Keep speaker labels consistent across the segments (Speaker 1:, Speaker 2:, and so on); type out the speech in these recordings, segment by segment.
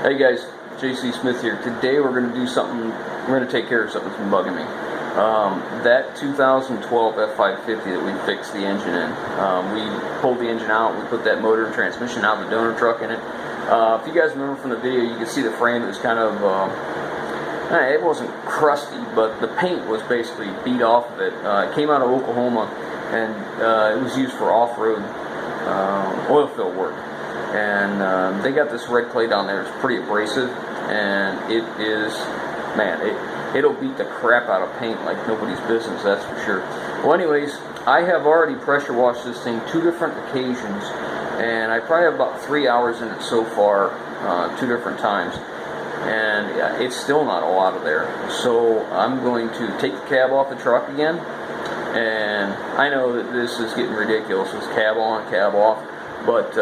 Speaker 1: Hey guys, JC Smith here. Today we're going to do something, we're going to take care of something that's been bugging me. That 2012 F550 that we fixed the engine in, we pulled the engine out, we put that motor and transmission out of the donor truck in it. If you guys remember from the video, you can see the frame was kind of, it wasn't crusty, but the paint was basically beat off of it. It came out of Oklahoma, and it was used for off-road oil field work. And they got this red clay down there. It's pretty abrasive, and it is, man, it'll beat the crap out of paint like nobody's business, that's for sure. Well, anyways, I have already pressure washed this thing 2 different occasions, and I probably have about 3 hours in it so far, 2 different times, and it's still not a lot of there. So I'm going to take the cab off the truck again, and I know that this is getting ridiculous. It's cab on, cab off. But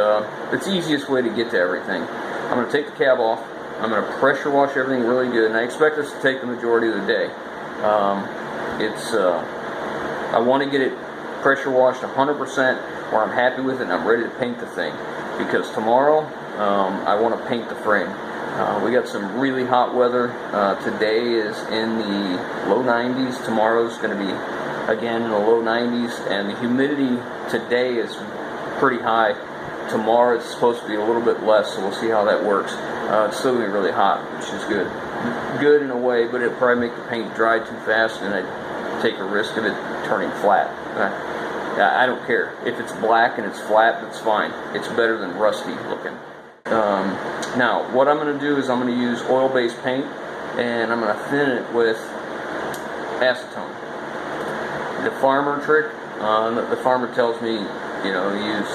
Speaker 1: it's the easiest way to get to everything. I'm going to take the cab off. I'm going to pressure wash everything really good, and I expect this to take the majority of the day. I want to get it pressure washed 100% where I'm happy with it and I'm ready to paint the thing. Because tomorrow I want to paint the frame. We got some really hot weather. Today is in the low 90s. Tomorrow's going to be again in the low 90s, and the humidity today is pretty high. Tomorrow it's supposed to be a little bit less, so we'll see how that works. It's still going to be really hot, which is good. Good in a way, but it'll probably make the paint dry too fast, and I'd take a risk of it turning flat. I don't care. If it's black and it's flat, that's fine. It's better than rusty looking. Now, what I'm going to do is I'm going to use oil-based paint, and I'm going to thin it with acetone. The farmer trick, the farmer tells me, you know, use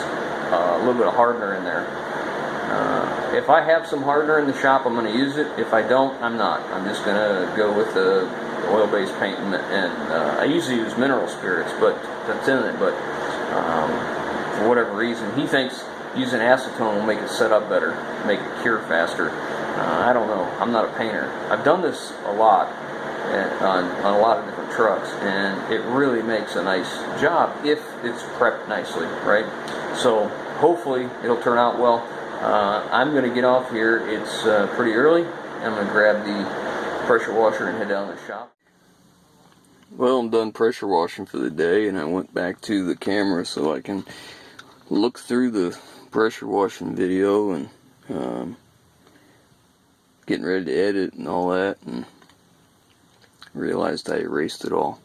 Speaker 1: a little bit of hardener in there. If I have some hardener in the shop, I'm going to use it. If I don't, I'm not. I'm just going to go with the oil-based paint, and I usually use mineral spirits, but that's in it. But for whatever reason, he thinks using acetone will make it set up better, make it cure faster. I don't know. I'm not a painter. I've done this a lot on a lot of different trucks, and it really makes a nice job if it's prepped nicely, right? So hopefully it'll turn out well. I'm going to get off here. It's pretty early. I'm going to grab the pressure washer and head down to the shop. Well, I'm done pressure washing for the day, and I went back to the camera so I can look through the pressure washing video and getting ready to edit and all that, and realized I erased it all.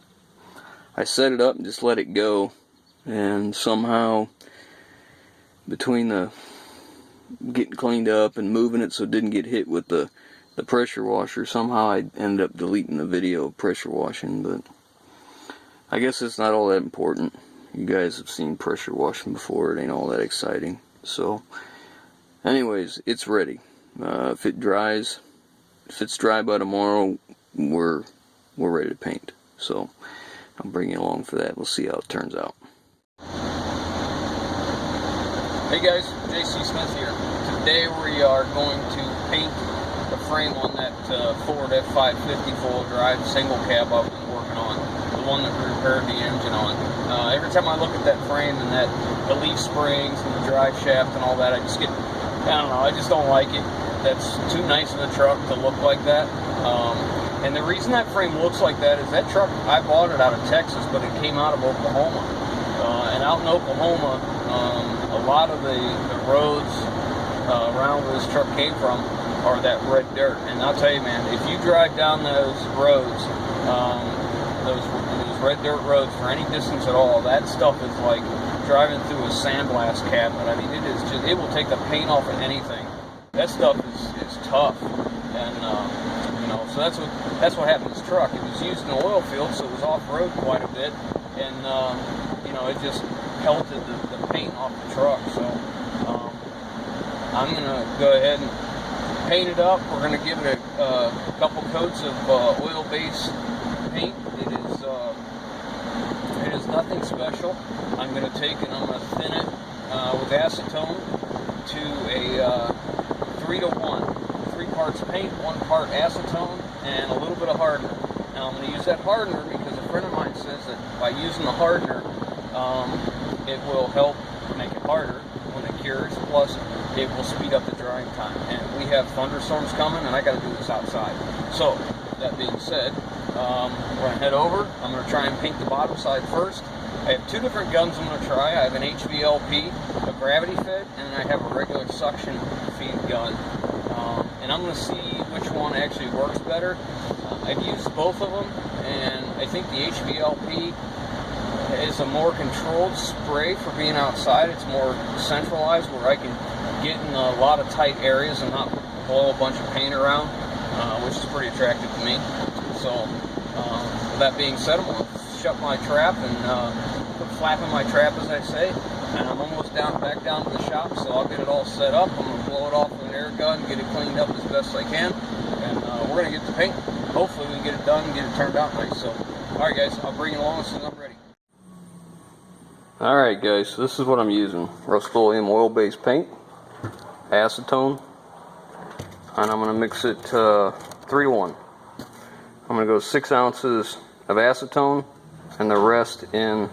Speaker 1: I set it up and just let it go, and somehow between the getting cleaned up and moving it so it didn't get hit with the pressure washer, somehow I ended up deleting the video of pressure washing. But I guess it's not all that important. You guys have seen pressure washing before. It ain't all that exciting. So anyways, it's ready. If it's dry by tomorrow, we're ready to paint. So I'll bring you along for that. We'll see how it turns out. Hey guys, JC Smith here. Today we are going to paint the frame on that Ford F550 full drive single cab I've been working on, the one that we repaired the engine on. Every time I look at that frame and the leaf springs and the drive shaft and all that, I just get, I don't know, I just don't like it. That's too nice of a truck to look like that. And the reason that frame looks like that is that truck, I bought it out of Texas, but it came out of Oklahoma. And out in Oklahoma, a lot of the roads around where this truck came from are that red dirt. And I'll tell you, man, if you drive down those roads, those red dirt roads for any distance at all, that stuff is like driving through a sandblast cabinet. I mean, it is just, it will take the paint off of anything. That stuff is tough. And you know, so that's what happened to this truck. It was used in the oil field, so it was off-road quite a bit, and you know, it just pelted the paint off the truck. So I'm gonna go ahead and paint it up. We're gonna give it a couple coats of oil-based paint. It is nothing special. I'm gonna take and I'm gonna thin it with acetone to a 3-to-1. 3 parts paint, 1 part acetone, and a little bit of hardener. Now I'm going to use that hardener because a friend of mine says that by using the hardener, it will help make it harder when it cures, plus it will speed up the drying time. And we have thunderstorms coming, and I got to do this outside. So, that being said, we're going to head over. I'm going to try and paint the bottom side first. I have two different guns I'm going to try. I have an HVLP, a gravity fed, and I have a regular suction feed gun. And I'm going to see which one actually works better. I've used both of them, and I think the HVLP is a more controlled spray for being outside. It's more centralized, where I can get in a lot of tight areas and not blow a bunch of paint around, which is pretty attractive to me. So, with that being said, I'm going to shut my trap and put flap in my trap, as I say. And I'm almost back down to the shop, so I'll get it all set up. I'm going to blow it off with an air gun, get it cleaned up as best I can, and we're going to get the paint. Hopefully we can get it done and get it turned out nice. So, alright guys, I'll bring it along as soon as I'm ready. Alright guys, so this is what I'm using. Rust-Oleum oil-based paint, acetone, and I'm going to mix it 3 to 1. I'm going to go 6 ounces of acetone and the rest in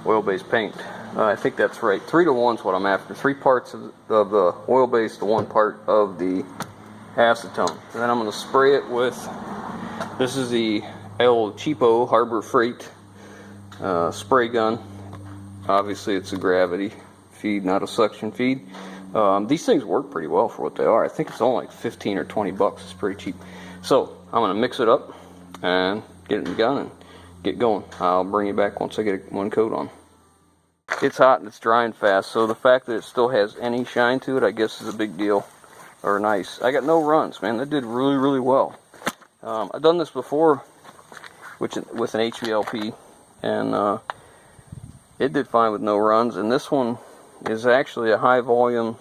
Speaker 1: oil-based paint. I think that's right. 3 to 1 is what I'm after. 3 parts of the oil-based to 1 part of the acetone. And then I'm going to spray it with, this is the El Cheapo Harbor Freight spray gun. Obviously it's a gravity feed, not a suction feed. These things work pretty well for what they are. I think it's only like 15 or 20 bucks. It's pretty cheap. So I'm going to mix it up and get it in the gun and get going. I'll bring you back once I get one coat on. It's hot and it's drying fast, so the fact that it still has any shine to it, I guess, is a big deal. Or nice. I got no runs, man. That did really, really well. I've done this before with an HVLP, and it did fine with no runs. And this one is actually a high volume,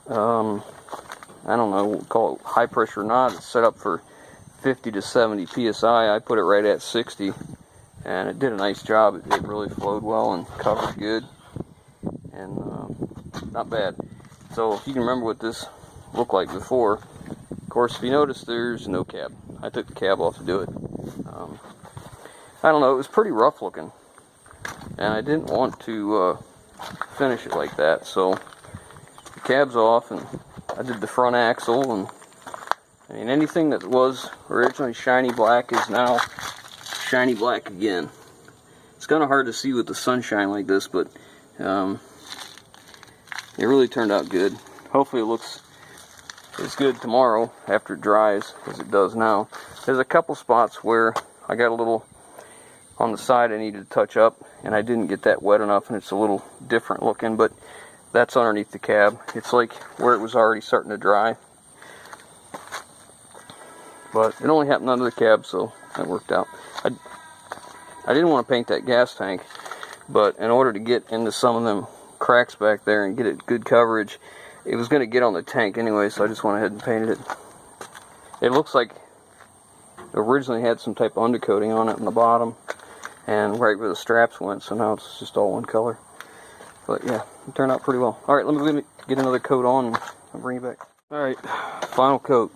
Speaker 1: I don't know, we'll call it high pressure or not. It's set up for 50 to 70 psi. I put it right at 60, and it did a nice job. It really flowed well and covered good, and not bad. So if you can remember what this looked like before, of course, if you notice, there's no cab. I took the cab off to do it. I don't know, it was pretty rough looking, and I didn't want to finish it like that, so the cab's off, and I did the front axle, and I mean, anything that was originally shiny black is now shiny black again. It's kind of hard to see with the sunshine like this, but it really turned out good. Hopefully it looks as good tomorrow after it dries as it does now. There's a couple spots where I got a little on the side I needed to touch up, and I didn't get that wet enough, and it's a little different looking, but that's underneath the cab. It's like where it was already starting to dry. But it only happened under the cab, so that worked out. I didn't want to paint that gas tank, but in order to get into some of them cracks back there and get it good coverage, it was going to get on the tank anyway, so I just went ahead and painted it. It looks like it originally had some type of undercoating on it in the bottom and right where the straps went, so now it's just all one color. But yeah, it turned out pretty well. Alright, let me get another coat on and I'll bring you back. Alright, final coat.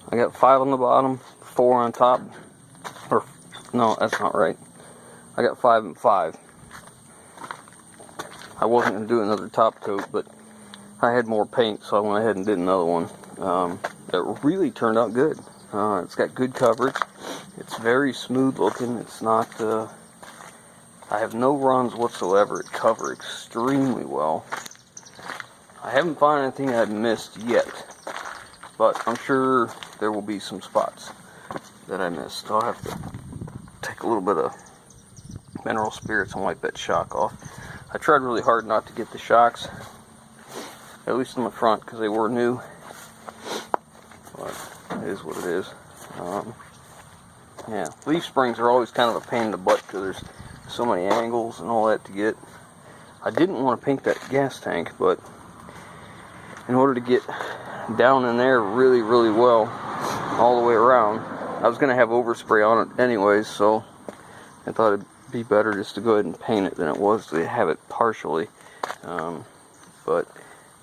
Speaker 1: I got 5 on the bottom, 4 on top. Or, no, that's not right. I got 5 and 5. I wasn't going to do another top coat, but I had more paint, so I went ahead and did another one. That really turned out good. It's got good coverage. It's very smooth looking. It's not, I have no runs whatsoever. It covers extremely well. I haven't found anything I've missed yet, but I'm sure there will be some spots that I missed. I'll have to take a little bit of mineral spirits and wipe that shock off. I tried really hard not to get the shocks, at least in the front, because they were new. But it is what it is. Yeah, leaf springs are always kind of a pain in the butt because there's so many angles and all that to get. I didn't want to paint that gas tank, but in order to get down in there really, really well all the way around, I was going to have overspray on it anyways, so I thought it'd be better just to go ahead and paint it than it was to have it partially. But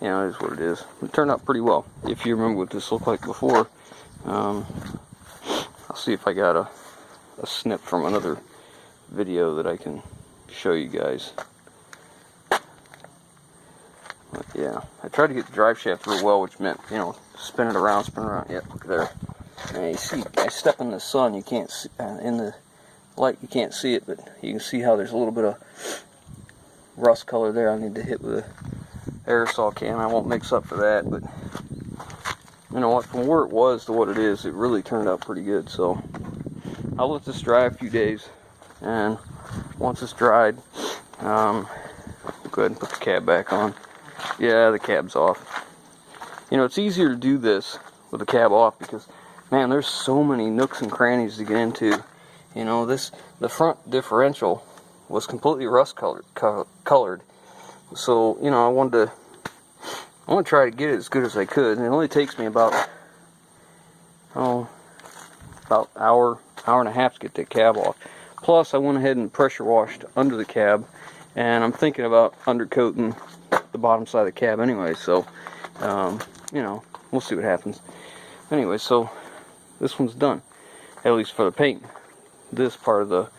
Speaker 1: you know, it is what it is. It turned out pretty well. If you remember what this looked like before, I'll see if I got a snip from another video that I can show you guys. But yeah, I tried to get the drive shaft through well, which meant, you know, spin it around, Yep, look there. Now you see, I step in the sun, you can't see, in the light you can't see it, but you can see how there's a little bit of rust color there. I need to hit with an aerosol can. I won't mix up for that, but you know what, from where it was to what it is, it really turned out pretty good. So I'll let this dry a few days, and once it's dried, go ahead and put the cab back on. Yeah, the cab's off. You know, it's easier to do this with the cab off because, man, there's so many nooks and crannies to get into. You know, the front differential was completely rust colored. So, you know, I want to try to get it as good as I could, and it only takes me about hour and a half to get that cab off. Plus, I went ahead and pressure washed under the cab, and I'm thinking about undercoating the bottom side of the cab anyway. So, you know, we'll see what happens. Anyway, so this one's done, at least for the paint. This part of the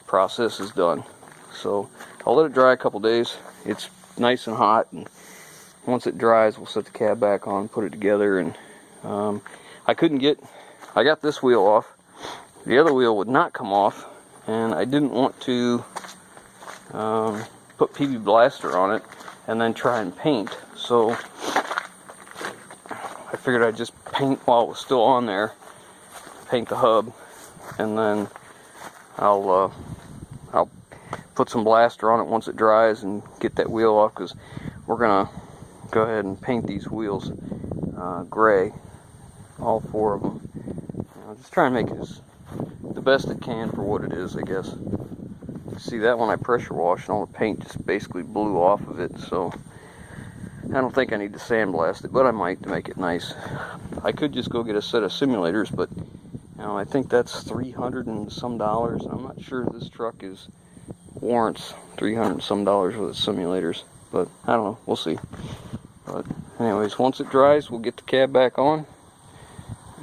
Speaker 1: process is done. So I'll let it dry a couple days. It's nice and hot, and once it dries, we'll set the cab back on, put it together. And I got this wheel off. The other wheel would not come off, and I didn't want to put PB Blaster on it and then try and paint. So I figured I'd just paint while it was still on there, paint the hub, and then I'll put some blaster on it once it dries and get that wheel off, because we're gonna go ahead and paint these wheels gray, all four of them. Just try and make it the best it can for what it is, I guess. See, that one I pressure washed and all the paint just basically blew off of it, so I don't think I need to sandblast it, but I might to make it nice. I could just go get a set of simulators, but you know, I think that's $300 and some. I'm not sure this truck warrants $300 and some worth of simulators, but I don't know, we'll see. But anyways, once it dries, we'll get the cab back on,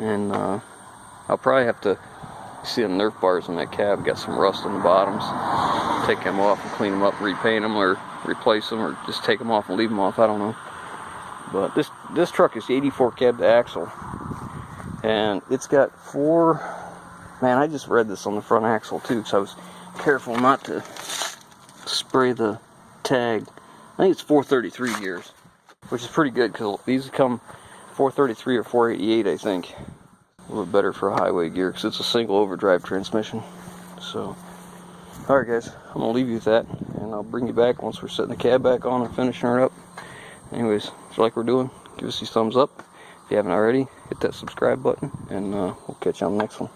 Speaker 1: and I'll probably have to see them Nerf bars in that cab, got some rust on the bottoms. Take them off and clean them up, repaint them, or replace them, or just take them off and leave them off, I don't know. But this truck is 84 cab to axle, and it's got man, I just read this on the front axle too, because I was careful not to spray the tag. I think it's 433 gears, which is pretty good, because these come 433 or 488, I think. A little bit better for a highway gear, because it's a single overdrive transmission. So, alright guys, I'm going to leave you with that, and I'll bring you back once we're setting the cab back on and finishing her up. Anyways, if you like what we're doing, give us these thumbs up. If you haven't already, hit that subscribe button, and we'll catch you on the next one.